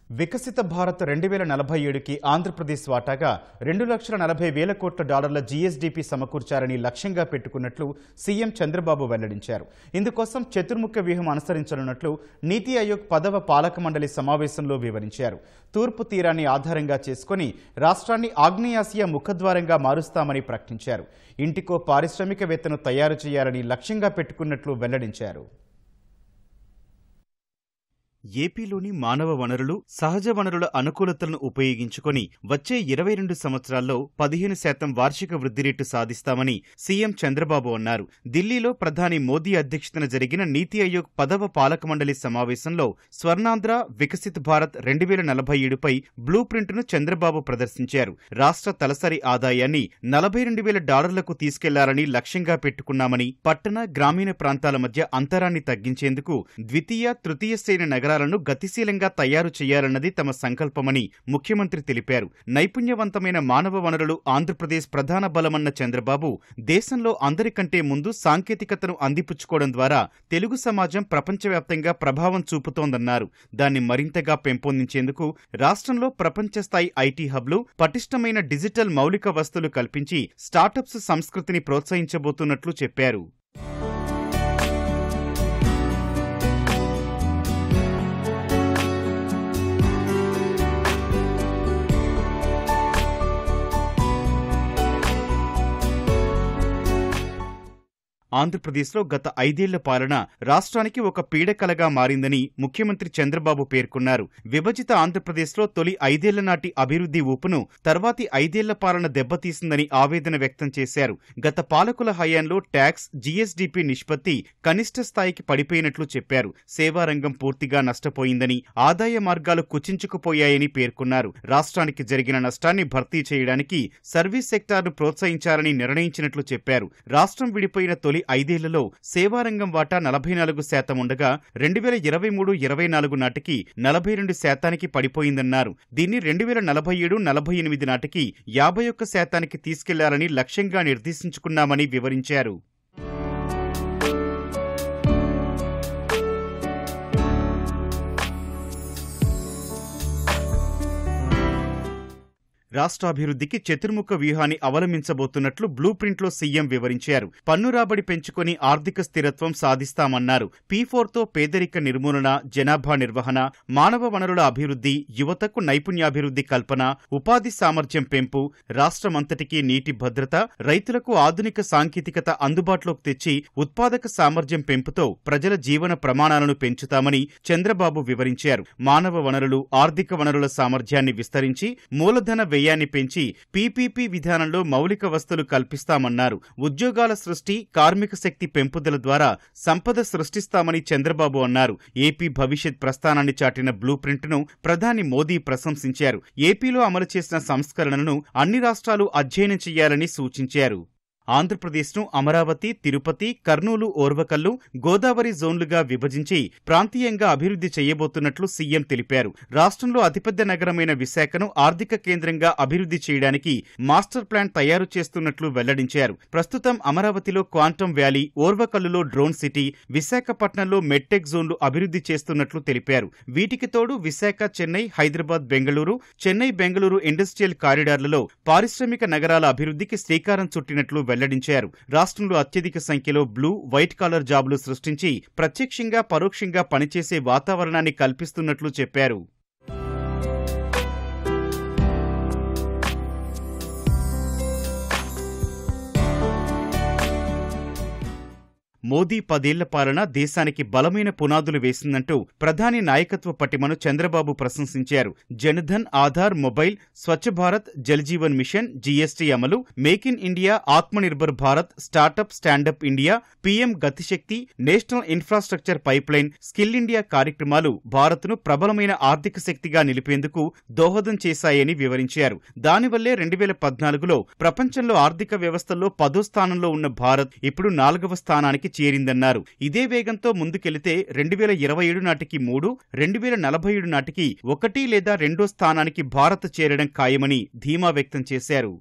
వికసిత భారత్ 2047కి ఆంధ్రప్రదేశ్ వాటాగా $2,40,000 కోట్ల జీఎస్డీపీ సమకూర్చారని లక్ష్యంగా పెట్టుకున్నట్లు సీఎం చంద్రబాబు వెల్లడించారు. ఇందుకోసం చతుర్ముఖ వ్యూహం అనుసరించనున్నట్లు నీతి ఆయోగ్ 10వ పాలక మండలి సమావేశంలో వివరించారు. తూర్పు తీరాన్ని ఆధారంగా చేసుకుని రాష్ట్రాన్ని ఆగ్నేయాసియా ముఖద్వారంగా మారుస్తామని ప్రకటించారు. ఇంటికో పారిశ్రామికవేత్తను తయారు చేయాలని లక్ష్యంగా పెట్టుకున్నట్లు వెల్లడించారు. ఏపీలోని మానవ వనరులు, సహజ వనరుల అనుకూలతలను ఉపయోగించుకొని వచ్చే 22 సంవత్సరాల్లో 15% వార్షిక వృద్ధి రేటు సాధిస్తామని సీఎం చంద్రబాబు అన్నారు. ఢిల్లీలో ప్రధాని మోదీ అధ్యక్షతన జరిగిన నీతి ఆయోగ్ 10వ పాలక మండలి సమావేశంలో స్వర్ణాంధ్ర వికసిత్ భారత్ 2047పై బ్లూ ప్రింట్ను చంద్రబాబు ప్రదర్శించారు. రాష్ట్ర తలసరి ఆదాయాన్ని $42,000 తీసుకెళ్లాలని లక్ష్యంగా పెట్టుకున్నామని, పట్టణ, గ్రామీణ ప్రాంతాల మధ్య అంతరాన్ని తగ్గించేందుకు ద్వితీయ, తృతీయ శ్రేణి నగరాలను గతిశీలంగా తయారు చేయాలన్నది తమ సంకల్పమని ముఖ్యమంత్రి తెలిపారు. నైపుణ్యవంతమైన మానవ వనరులు ఆంధ్రప్రదేశ్ ప్రధాన బలమన్న చంద్రబాబు, దేశంలో అందరికంటే ముందు సాంకేతికతను అందిపుచ్చుకోవడం ద్వారా తెలుగు సమాజం ప్రపంచవ్యాప్తంగా ప్రభావం చూపుతోందన్నారు. దాన్ని మరింతగా పెంపొందించేందుకు రాష్ట్రంలో ప్రపంచ స్థాయి ఐటీ హబ్లు, పటిష్టమైన డిజిటల్ మౌలిక వసతులు కల్పించి స్టార్టప్స్ సంస్కృతిని ప్రోత్సహించబోతున్నట్లు చెప్పారు. ఆంధ్రప్రదేశ్లో గత 5 ఏళ్ల పాలన రాష్ట్రానికి ఒక పీడకలగా మారిందని ముఖ్యమంత్రి చంద్రబాబు పేర్కొన్నారు. విభజిత ఆంధ్రప్రదేశ్లో తొలి 5 ఏళ్ల నాటి అభివృద్ధి ఊపును తర్వాతి 5 ఏళ్ల పాలన దెబ్బతీసిందని ఆవేదన వ్యక్తం చేశారు. గత పాలకుల హయాంలో ట్యాక్స్, జీఎస్డీపీ నిష్పత్తి కనిష్ట స్థాయికి పడిపోయినట్లు చెప్పారు. సేవారంగం పూర్తిగా నష్టపోయిందని, ఆదాయ మార్గాలు కుచించుకుపోయాయని పేర్కొన్నారు. రాష్ట్రానికి జరిగిన నష్టాన్ని భర్తీ చేయడానికి సర్వీస్ సెక్టార్ను ప్రోత్సహించాలని నిర్ణయించినట్లు చెప్పారు. రాష్ట్రం విడిపోయిన తొలి 5 ఏళ్లలో సేవారంగం వాటా 44% ఉండగా 2023-24 నాటికి 42% పడిపోయిందన్నారు. దీన్ని 2047-48 నాటికి 51% తీసుకెళ్లాలని లక్ష్యంగా నిర్దేశించుకున్నామని వివరించారు. రాష్ట్రాభివృద్ధికి చతుర్ముఖ వ్యూహాన్ని అవలంబించబోతున్నట్లు బ్లూ ప్రింట్లో సీఎం వివరించారు. పన్ను రాబడి పెంచుకొని ఆర్థిక స్థిరత్వం సాధిస్తామన్నారు. P4తో పేదరిక నిర్మూలన, జనాభా నిర్వహణ, మానవ వనరుల అభివృద్ధి, యువతకు నైపుణ్యాభివృద్ధి కల్పన, ఉపాధి సామర్థ్యం పెంపు, రాష్ట్రమంతటికీ నీటి భద్రత, రైతులకు ఆధునిక సాంకేతికత అందుబాటులోకి తెచ్చి ఉత్పాదక సామర్థ్యం పెంపుతో ప్రజల జీవన ప్రమాణాలను పెంచుతామని చంద్రబాబు వివరించారు. మానవ వనరులు, ఆర్థిక వనరుల సామర్థ్యాన్ని విస్తరించి మూలధన వ్యయాన్ని పెంచి పీపీపీ విధానంలో మౌలిక వసతులు కల్పిస్తామన్నారు. ఉద్యోగాల సృష్టి, కార్మిక శక్తి పెంపుదల ద్వారా సంపద సృష్టిస్తామని చంద్రబాబు అన్నారు. ఏపీ భవిష్యత్ ప్రస్థానాన్ని చాటిన బ్లూ ప్రింట్ను ప్రధాని మోదీ ప్రశంసించారు. ఏపీలో అమలు చేసిన సంస్కరణలను అన్ని రాష్ట్రాలు అధ్యయనం చేయాలని సూచించారు. ఆంధ్రప్రదేశ్ను అమరావతి, తిరుపతి, కర్నూలు, ఓర్వకల్లు, గోదావరి జోన్లుగా విభజించి ప్రాంతీయంగా అభివృద్ధి చేయబోతున్నట్లు సీఎం తెలిపారు. రాష్ట్రంలో అతిపెద్ద నగరమైన విశాఖను ఆర్థిక కేంద్రంగా అభివృద్ధి చేయడానికి మాస్టర్ ప్లాన్ తయారు చేస్తున్నట్లు వెల్లడించారు. ప్రస్తుతం అమరావతిలో క్వాంటమ్ వ్యాలీ, ఓర్వకల్లులో డ్రోన్ సిటీ, విశాఖపట్నంలో మెడ్టెక్ జోన్లు అభివృద్ధి చేస్తున్నట్లు తెలిపారు. వీటికి తోడు విశాఖ, చెన్నై, హైదరాబాద్, బెంగళూరు, చెన్నై బెంగళూరు ఇండస్ట్రియల్ కారిడార్లలో పారిశ్రామిక నగరాల అభివృద్ధికి శ్రీకారం చుట్టినట్లు వెల్లడించారు. రాష్ట్రంలో అత్యధిక సంఖ్యలో బ్లూ, వైట్ కాలర్ జాబులు సృష్టించి ప్రత్యక్షంగా, పరోక్షంగా పనిచేసే వాతావరణాన్ని కల్పిస్తున్నట్లు చెప్పారు. మోదీ 10 ఏళ్ల పాలన దేశానికి బలమైన పునాదులు వేసిందంటూ ప్రధాని నాయకత్వ పటిమను చంద్రబాబు ప్రశంసించారు. Jandhan, Aadhaar, mobile, Swachh Bharat, Jal Jeevan mission, GST అమలు, make in India, Atmanirbhar Bharat, startup, standup India, PM Gatishakti, national infrastructure pipeline, skill India కార్యక్రమాలు భారత్ను ప్రబలమైన ఆర్థిక శక్తిగా నిలిపేందుకు దోహదం చేశాయని వివరించారు. దానివల్లే 2014లో ప్రపంచంలో ఆర్థిక వ్యవస్థల్లో 10వ స్థానంలో ఉన్న భారత్ ఇప్పుడు 4వ స్థానానికి చేరిందన్నారు. ఇదే వేగంతో ముందుకెళితే 2027 నాటికి 3, 2047 నాటికి 1 లేదా 2 స్థానానికి భారత్ చేరడం ఖాయమని ధీమా వ్యక్తం చేశారు.